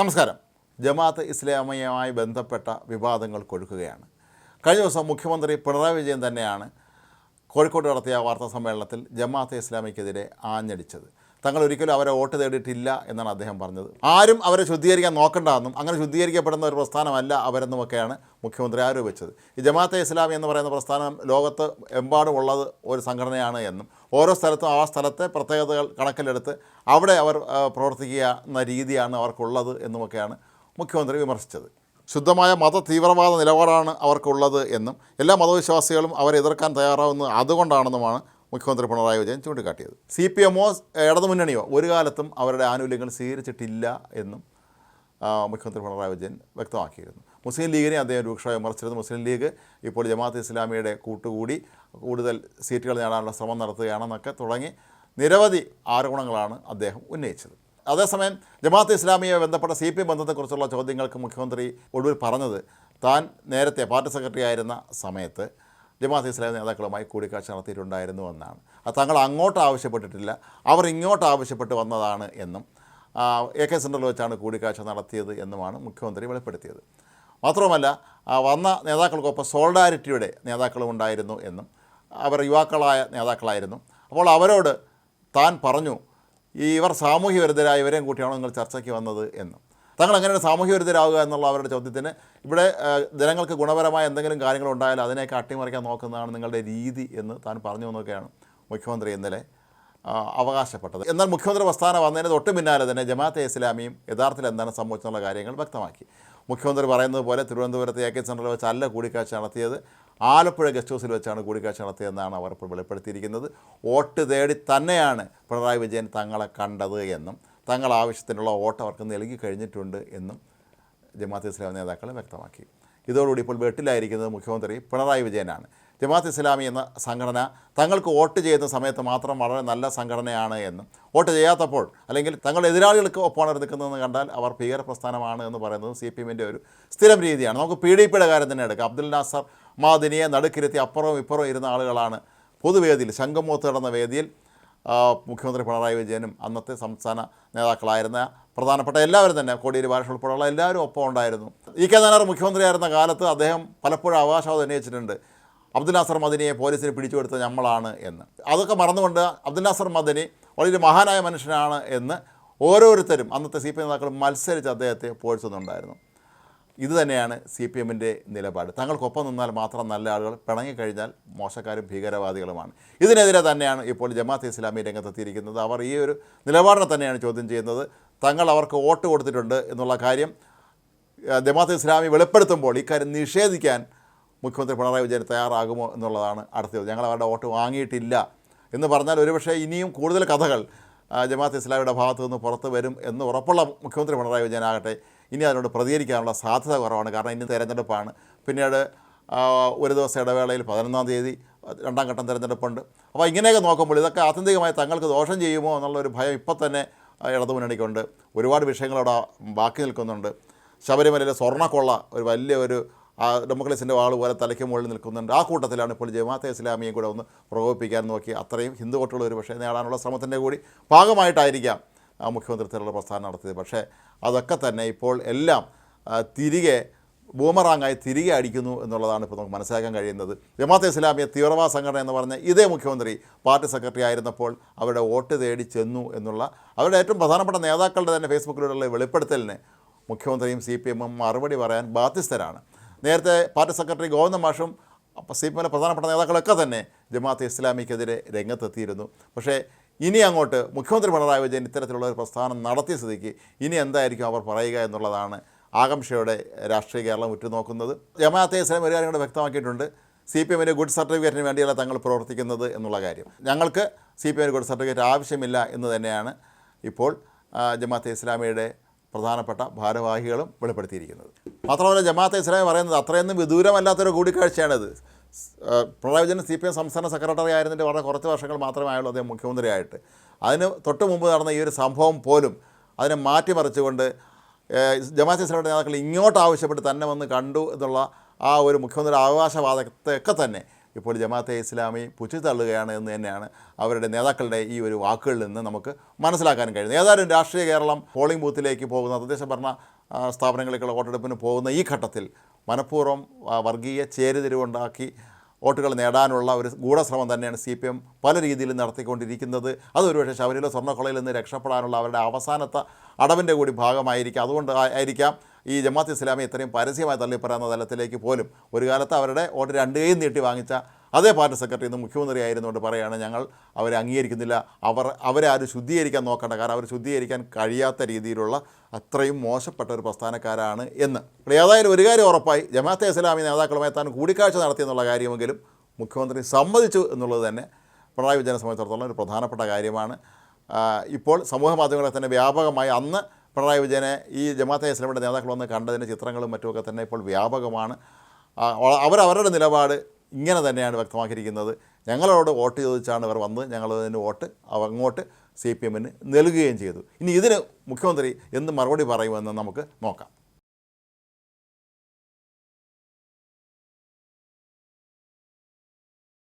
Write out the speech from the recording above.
നമസ്കാരം. ജമാഅത്ത് ഇസ്ലാമിയുമായി ബന്ധപ്പെട്ട വിവാദങ്ങൾ കൊഴുക്കുകയാണ്. കഴിഞ്ഞ ദിവസം മുഖ്യമന്ത്രി പിണറായി വിജയൻ തന്നെയാണ് കോഴിക്കോട് നടത്തിയ വാർത്താ സമ്മേളനത്തിൽ ജമാഅത്തെ ഇസ്ലാമിക്കെതിരെ ആഞ്ഞടിച്ചത്. തങ്ങൾ ഒരിക്കലും അവരെ വോട്ട് തേടിയിട്ടില്ല എന്നാണ് അദ്ദേഹം പറഞ്ഞത്. ആരും അവരെ ശുദ്ധീകരിക്കാൻ നോക്കണ്ടെന്നും അങ്ങനെ ശുദ്ധീകരിക്കപ്പെടുന്ന ഒരു പ്രസ്ഥാനമല്ല അവരെന്നുമൊക്കെയാണ് മുഖ്യമന്ത്രി ആരോപിച്ചത്. ഈ ജമാഅത്തെ ഇസ്ലാമി എന്ന് പറയുന്ന പ്രസ്ഥാനം ലോകത്ത് എമ്പാടുമുള്ളത് ഒരു സംഘടനയാണ് എന്നും ഓരോ സ്ഥലത്തും ആ സ്ഥലത്തെ പ്രത്യേകതകൾ കണക്കിലെടുത്ത് അവിടെ അവർ പ്രവർത്തിക്കുന്ന രീതിയാണ് അവർക്കുള്ളത് എന്നുമൊക്കെയാണ് മുഖ്യമന്ത്രി വിമർശിച്ചത്. ശുദ്ധമായ മത തീവ്രവാദ നിലപാടാണ് അവർക്കുള്ളത് എന്നും എല്ലാ മതവിശ്വാസികളും അവരെ എതിർക്കാൻ തയ്യാറാവുന്നത് അതുകൊണ്ടാണെന്നുമാണ് മുഖ്യമന്ത്രി പിണറായി വിജയൻ ചൂണ്ടിക്കാട്ടിയത്. CPM-ഓ ഇടതുമുന്നണിയോ ഒരു കാലത്തും അവരുടെ ആനുകൂല്യങ്ങൾ സ്വീകരിച്ചിട്ടില്ല എന്നും മുഖ്യമന്ത്രി പിണറായി വിജയൻ വ്യക്തമാക്കിയിരുന്നു. മുസ്ലിം ലീഗിനെ അദ്ദേഹം രൂക്ഷമായി വിമർശിച്ചിരുന്നു. മുസ്ലിം ലീഗ് ഇപ്പോൾ ജമാഅത്ത് ഇസ്ലാമിയുടെ കൂട്ടുകൂടി കൂടുതൽ സീറ്റുകൾ നേടാനുള്ള ശ്രമം നടത്തുകയാണെന്നൊക്കെ തുടങ്ങി നിരവധി ആരോപണങ്ങളാണ് അദ്ദേഹം ഉന്നയിച്ചത്. അതേസമയം ജമാഅത്ത് ഇസ്ലാമിയെ ബന്ധപ്പെട്ട CPM ബന്ധത്തെക്കുറിച്ചുള്ള ചോദ്യങ്ങൾക്ക് മുഖ്യമന്ത്രി ഒടുവിൽ പറഞ്ഞത് താൻ നേരത്തെ പാർട്ടി സെക്രട്ടറി ആയിരുന്ന സമയത്ത് ജമാഅത്ത് ഇസ്ലാമി നേതാക്കളുമായി കൂടിക്കാഴ്ച നടത്തിയിട്ടുണ്ടായിരുന്നു എന്നാണ്. അത് തങ്ങൾ അങ്ങോട്ട് ആവശ്യപ്പെട്ടിട്ടില്ല, അവർ ഇങ്ങോട്ട് ആവശ്യപ്പെട്ട് വന്നതാണ് എന്നും AK സെൻറ്ററിൽ വെച്ചാണ് കൂടിക്കാഴ്ച നടത്തിയത് എന്നുമാണ് മുഖ്യമന്ത്രി വെളിപ്പെടുത്തിയത്. മാത്രവുമല്ല വന്ന നേതാക്കൾക്കൊപ്പം സോളിഡാരിറ്റിയുടെ നേതാക്കളും ഉണ്ടായിരുന്നു എന്നും അവർ യുവാക്കളായ നേതാക്കളായിരുന്നു. അപ്പോൾ അവരോട് താൻ പറഞ്ഞു ഇവർ സാമൂഹ്യ വിരുദ്ധരായ ഇവരെയും കൂട്ടിയാണോ നിങ്ങൾ ചർച്ചയ്ക്ക് വന്നത് എന്നും. തങ്ങൾ എങ്ങനെയാണ് സാമൂഹ്യ വിരുദ്ധരാകുക എന്നുള്ള അവരുടെ ചോദ്യത്തിന് ഇവിടെ ജനങ്ങൾക്ക് ഗുണപരമായ എന്തെങ്കിലും കാര്യങ്ങളുണ്ടായാലും അതിനെയൊക്കെ അട്ടിമറിക്കാൻ നോക്കുന്നതാണ് നിങ്ങളുടെ രീതി എന്ന് താൻ പറഞ്ഞു എന്നൊക്കെയാണ് മുഖ്യമന്ത്രി ഇന്നലെ അവകാശപ്പെട്ടത്. എന്നാൽ മുഖ്യമന്ത്രി പ്രസ്ഥാനം വന്നതിന് തൊട്ട് പിന്നാലെ തന്നെ ജമാഅത്തെ ഇസ്ലാമിയും യഥാർത്ഥത്തിൽ എന്താണ് സംഭവിച്ചെന്നുള്ള കാര്യങ്ങൾ വ്യക്തമാക്കി. മുഖ്യമന്ത്രി പറയുന്നത് പോലെ തിരുവനന്തപുരത്ത് AK സെൻറ്ററിൽ വെച്ചല്ല കൂടിക്കാഴ്ച നടത്തിയത്, ആലപ്പുഴ ഗസ്റ്റ് ഹൗസിൽ വെച്ചാണ് കൂടിക്കാഴ്ച നടത്തിയതെന്നാണ് അവർ ഇപ്പോൾ വെളിപ്പെടുത്തിയിരിക്കുന്നത്. വോട്ട് തേടി തന്നെയാണ് പിണറായി വിജയൻ തങ്ങളെ കണ്ടത് എന്നും തങ്ങൾ ആവശ്യത്തിനുള്ള വോട്ട് അവർക്ക് നൽകി കഴിഞ്ഞിട്ടുണ്ട് എന്നും ജമാഅത്ത് ഇസ്ലാമി നേതാക്കൾ വ്യക്തമാക്കി. ഇതോടുകൂടി ഇപ്പോൾ വെട്ടിലായിരിക്കുന്നത് മുഖ്യമന്ത്രി പിണറായി വിജയനാണ്. ജമാഅത്ത് ഇസ്ലാമി എന്ന സംഘടന തങ്ങൾക്ക് വോട്ട് ചെയ്യുന്ന സമയത്ത് മാത്രം വളരെ നല്ല സംഘടനയാണ് എന്നും വോട്ട് ചെയ്യാത്തപ്പോൾ അല്ലെങ്കിൽ തങ്ങളുടെ എതിരാളികൾക്ക് ഒപ്പമാണ് നിൽക്കുന്നതെന്ന് കണ്ടാൽ അവർ ഭീകര പ്രസ്ഥാനമാണ് എന്ന് പറയുന്നത് CPM-ൻ്റെ ഒരു സ്ഥിരം രീതിയാണ്. നമുക്ക് PDP-യുടെ കാര്യം തന്നെ എടുക്കാം. അബ്ദുൽ നാസർ മാദിനിയെ നടുക്കിരുത്തി അപ്പുറവും ഇപ്പുറവും ഇരുന്ന ആളുകളാണ് പൊതുവേദിയിൽ ശംഖുമുഖത്ത് നടന്ന വേദിയിൽ മുഖ്യമന്ത്രി പിണറായി വിജയനും അന്നത്തെ സംസ്ഥാന നേതാക്കളായിരുന്ന പ്രധാനപ്പെട്ട എല്ലാവരും തന്നെ കോടിയേരി ബാലകൃഷ്ണൻ ഉൾപ്പെടെയുള്ള എല്ലാവരും ഒപ്പം ഉണ്ടായിരുന്നു. EK നായനാർ മുഖ്യമന്ത്രിയായിരുന്ന കാലത്ത് അദ്ദേഹം പലപ്പോഴും അവകാശവാദം ഉന്നയിച്ചിട്ടുണ്ട് അബ്ദുൽ നാസർ മദനിയെ പോലീസിന് പിടിച്ചുകൊടുത്ത നമ്മളാണ് എന്ന്. അതൊക്കെ മറന്നുകൊണ്ട് അബ്ദുൽ നാസർ മദനി വളരെ മഹാനായ മനുഷ്യനാണ് എന്ന് ഓരോരുത്തരും അന്നത്തെ CPM നേതാക്കളും മത്സരിച്ച് അദ്ദേഹത്തെ പോഴ്ചുന്നുണ്ടായിരുന്നു. ഇത് തന്നെയാണ് CPM-ൻ്റെ നിലപാട്. തങ്ങൾക്കൊപ്പം നിന്നാൽ മാത്രം നല്ല ആളുകൾ, പിണങ്ങിക്കഴിഞ്ഞാൽ മോശക്കാരും ഭീകരവാദികളുമാണ്. ഇതിനെതിരെ തന്നെയാണ് ഇപ്പോൾ ജമാഅത്ത് ഇസ്ലാമി രംഗത്തെത്തിയിരിക്കുന്നത്. അവർ ഈ ഒരു നിലപാടിനെ തന്നെയാണ് ചോദ്യം ചെയ്യുന്നത്. തങ്ങൾ അവർക്ക് വോട്ട് കൊടുത്തിട്ടുണ്ട് എന്നുള്ള കാര്യം ജമാഅത്ത് ഇസ്ലാമി വെളിപ്പെടുത്തുമ്പോൾ ഇക്കാര്യം നിഷേധിക്കാൻ മുഖ്യമന്ത്രി പിണറായി വിജയൻ തയ്യാറാകുമോ എന്നുള്ളതാണ് അടുത്തത്. ഞങ്ങൾ അവരുടെ വോട്ട് വാങ്ങിയിട്ടില്ല എന്ന് പറഞ്ഞാൽ ഒരുപക്ഷേ ഇനിയും കൂടുതൽ കഥകൾ ജമാഅത്ത് ഇസ്ലാമിയുടെ ഭാഗത്തു നിന്ന് പുറത്ത് വരും എന്ന് ഉറപ്പുള്ള മുഖ്യമന്ത്രി പിണറായി വിജയനാകട്ടെ ഇനി അതിനോട് പ്രതികരിക്കാനുള്ള സാധ്യത കുറവാണ്. കാരണം ഇനി തെരഞ്ഞെടുപ്പാണ്. പിന്നീട് ഒരു ദിവസം ഇടവേളയിൽ 11-ാം തീയതി രണ്ടാം ഘട്ടം തെരഞ്ഞെടുപ്പുണ്ട്. അപ്പോൾ ഇങ്ങനെയൊക്കെ നോക്കുമ്പോൾ ഇതൊക്കെ ആത്യന്തികമായി തങ്ങൾക്ക് ദോഷം ചെയ്യുമോ എന്നുള്ളൊരു ഭയം ഇപ്പം തന്നെ ഇടതുമുന്നണിക്കുണ്ട്. ഒരുപാട് വിഷയങ്ങളവിടെ ബാക്കി നിൽക്കുന്നുണ്ട്. ശബരിമലയിലെ സ്വർണ്ണക്കൊള്ള ഒരു വലിയ ഒരു ഡെമോക്രസിൻ്റെ വാൾ പോലെ തലയ്ക്ക് മുകളിൽ നിൽക്കുന്നുണ്ട്. ആ കൂട്ടത്തിലാണ് ഇപ്പോൾ ജമാഅത്തെ ഇസ്ലാമിയെ കൂടെ ഒന്ന് പ്രകോപിപ്പിക്കാൻ നോക്കി അത്രയും ഹിന്ദു വോട്ടുകൾ ഒരു പക്ഷേ നേടാനുള്ള ശ്രമത്തിൻ്റെ കൂടി ഭാഗമായിട്ടായിരിക്കാം മുഖ്യമന്ത്രി തിരഞ്ഞെടുപ്പ് പ്രസ്ഥാനം നടത്തിയത്. പക്ഷേ അതൊക്കെ തന്നെ ഇപ്പോൾ എല്ലാം തിരികെ ബൂമറാങ്ങായി തിരികെ അടിക്കുന്നു എന്നുള്ളതാണ് ഇപ്പോൾ നമുക്ക് മനസ്സിലാക്കാൻ കഴിയുന്നത്. ജമാഅത്തെ ഇസ്ലാമിയെ തീവ്രവാദ സംഘടന എന്ന് പറഞ്ഞ ഇതേ മുഖ്യമന്ത്രി പാർട്ടി സെക്രട്ടറി ആയിരുന്നപ്പോൾ അവരുടെ വോട്ട് തേടി ചെന്നു എന്നുള്ള അവരുടെ ഏറ്റവും പ്രധാനപ്പെട്ട നേതാക്കളുടെ തന്നെ ഫേസ്ബുക്കിലൂടെയുള്ള വെളിപ്പെടുത്തലിന് മുഖ്യമന്ത്രിയും CPM-ഉം മറുപടി പറയാൻ ബാധ്യസ്ഥരാണ്. നേരത്തെ പാർട്ടി സെക്രട്ടറി ഗോവിന്ദ മാഷും CPM-ലെ പ്രധാനപ്പെട്ട നേതാക്കളൊക്കെ തന്നെ ജമാഅത്തെ ഇസ്ലാമിക്കെതിരെ രംഗത്തെത്തിയിരുന്നു. പക്ഷേ ഇനി അങ്ങോട്ട് മുഖ്യമന്ത്രി പിണറായി വിജയൻ ഇത്തരത്തിലുള്ള ഒരു പ്രസ്ഥാനം നടത്തിയ സ്ഥിതിക്ക് ഇനി എന്തായിരിക്കും അവർ പറയുക എന്നുള്ളതാണ് ആകാംക്ഷയോടെ രാഷ്ട്രീയ കേരളം ഉറ്റുനോക്കുന്നത്. ജമാഅത്തെ ഇസ്ലാമി ഒരു കാര്യം കൂടെ വ്യക്തമാക്കിയിട്ടുണ്ട്. CPM-ൻ്റെ ഗുഡ് സർട്ടിഫിക്കറ്റിന് വേണ്ടിയല്ല തങ്ങൾ പ്രവർത്തിക്കുന്നത് എന്നുള്ള കാര്യം. ഞങ്ങൾക്ക് CPM-ന് ഗുഡ് സർട്ടിഫിക്കറ്റ് ആവശ്യമില്ല എന്ന് തന്നെയാണ് ഇപ്പോൾ ജമാഅത്തെ ഇസ്ലാമിയുടെ പ്രധാനപ്പെട്ട ഭാരവാഹികളും വെളിപ്പെടുത്തിയിരിക്കുന്നത്. മാത്രമല്ല ജമാഅത്തെ ഇസ്ലാമി പറയുന്നത് അത്രയൊന്നും വിദൂരമല്ലാത്തൊരു കൂടിക്കാഴ്ചയാണിത്. പിണറായി വിജയൻ CPM സംസ്ഥാന സെക്രട്ടറി ആയിരുന്നിട്ട് വളരെ കുറച്ച് വർഷങ്ങൾ മാത്രമേ ആയുള്ളൂ അദ്ദേഹം മുഖ്യമന്ത്രിയായിട്ട്. അതിന് തൊട്ട് മുമ്പ് നടന്ന ഈ ഒരു സംഭവം പോലും അതിനെ മാറ്റിമറിച്ചുകൊണ്ട് ജമാഅത്തെ ഇസ്ലാമിയുടെ നേതാക്കൾ ഇങ്ങോട്ട് ആവശ്യപ്പെട്ട് തന്നെ വന്ന് കണ്ടു എന്നുള്ള ആ ഒരു മുഖ്യമന്ത്രി അവകാശവാദത്തെയൊക്കെ തന്നെ ഇപ്പോൾ ജമാഅത്തെ ഇസ്ലാമി പുച്ഛിത്തള്ളുകയാണ് എന്ന് തന്നെയാണ് അവരുടെ നേതാക്കളുടെ ഈ ഒരു വാക്കുകളിൽ നിന്ന് നമുക്ക് മനസ്സിലാക്കാൻ കഴിയുന്നത്. ഏതായാലും രാഷ്ട്രീയ കേരളം പോളിംഗ് ബൂത്തിലേക്ക് പോകുന്ന തദ്ദേശ ഭരണ സ്ഥാപനങ്ങളിലേക്കുള്ള വോട്ടെടുപ്പിന് പോകുന്ന ഈ ഘട്ടത്തിൽ മനഃപൂർവ്വം വർഗീയ ചേരിതിരിവുണ്ടാക്കി വോട്ടുകൾ നേടാനുള്ള ഒരു ഗൂഢശ്രമം തന്നെയാണ് CPM പല രീതിയിലും നടത്തിക്കൊണ്ടിരിക്കുന്നത്. അതൊരുപക്ഷെ ശബരിമല സ്വർണ്ണക്കൊളയിൽ നിന്ന് രക്ഷപ്പെടാനുള്ള അവരുടെ അവസാനത്തെ അടവിൻ്റെ കൂടി ഭാഗമായിരിക്കാം. അതുകൊണ്ട് ആയിരിക്കാം ഈ ജമാഅത്ത് ഇസ്ലാമി ഇത്രയും പരസ്യമായി തള്ളിപ്പറയുന്ന തലത്തിലേക്ക് പോലും. ഒരു കാലത്ത് അവരുടെ വോട്ട് 2 കൈയും നീട്ടി വാങ്ങിച്ച അതേ പാർട്ടി സെക്രട്ടറി ഇന്ന് മുഖ്യമന്ത്രി ആയിരുന്നുകൊണ്ട് പറയുകയാണ് ഞങ്ങൾ അവരെ അംഗീകരിക്കുന്നില്ല, അവരെ ആരും ശുദ്ധീകരിക്കാൻ നോക്കേണ്ട, കാരണം അവർ ശുദ്ധീകരിക്കാൻ കഴിയാത്ത രീതിയിലുള്ള അത്രയും മോശപ്പെട്ട ഒരു പ്രസ്ഥാനക്കാരാണ് എന്ന്. ഏതായാലും ഒരു കാര്യം ഉറപ്പായി, ജമാഅത്തെ ഇസ്ലാമി നേതാക്കളുമായി താൻ കൂടിക്കാഴ്ച നടത്തിയെന്നുള്ള കാര്യമെങ്കിലും മുഖ്യമന്ത്രി സമ്മതിച്ചു എന്നുള്ളത് തന്നെ പിണറായി വിജയനെ സംബന്ധിച്ചിടത്തോളം ഒരു പ്രധാനപ്പെട്ട കാര്യമാണ്. ഇപ്പോൾ സമൂഹ മാധ്യമങ്ങളെ തന്നെ വ്യാപകമായി അന്ന് പിണറായി വിജയനെ ഈ ജമാഅത്തെ ഇസ്ലാമിയുടെ നേതാക്കൾ വന്ന് കണ്ടതിൻ്റെ ചിത്രങ്ങളും മറ്റുമൊക്കെ തന്നെ ഇപ്പോൾ വ്യാപകമാണ്. അവരവരുടെ നിലപാട് ഇങ്ങനെ തന്നെയാണ് വ്യക്തമാക്കിയിരിക്കുന്നത്. ഞങ്ങളോട് വോട്ട് ചോദിച്ചാണ് ഇവർ വന്നത്, ഞങ്ങളതിന് വോട്ട് അങ്ങോട്ട് CPM നൽകുകയും ചെയ്തു. ഇനി ഇതിന് മുഖ്യമന്ത്രി എന്ത് മറുപടി പറയുമെന്ന് നമുക്ക് നോക്കാം.